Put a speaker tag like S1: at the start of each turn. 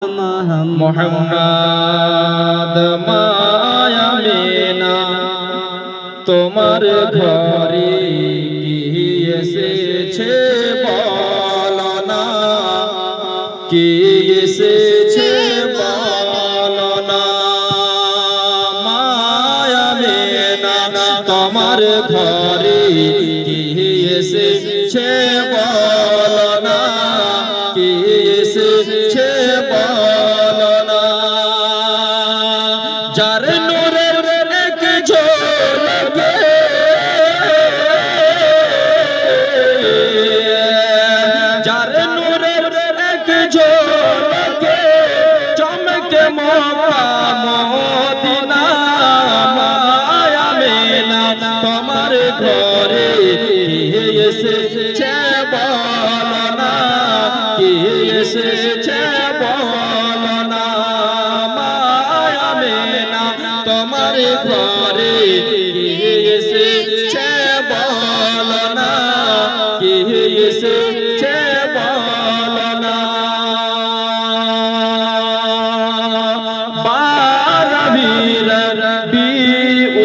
S1: মোহাম্মদ মায়া মেনা তোমার ঘরে কি এসেছে বলো না, কি এসেছে বলো না। মায়া মেনা তোমার ঘরে কি এসেছে বলো না, কি এসেছে বলো না। যার নূরের এক ঝলকে যার নূরের এক ঝলকে চমকে মক্কা মদিনা। মায়া মেনা তোমার ঘরে কি এসেছে বলো না, কি এসেছে বলো না। মায়া মেনা তোমার ঘরে কি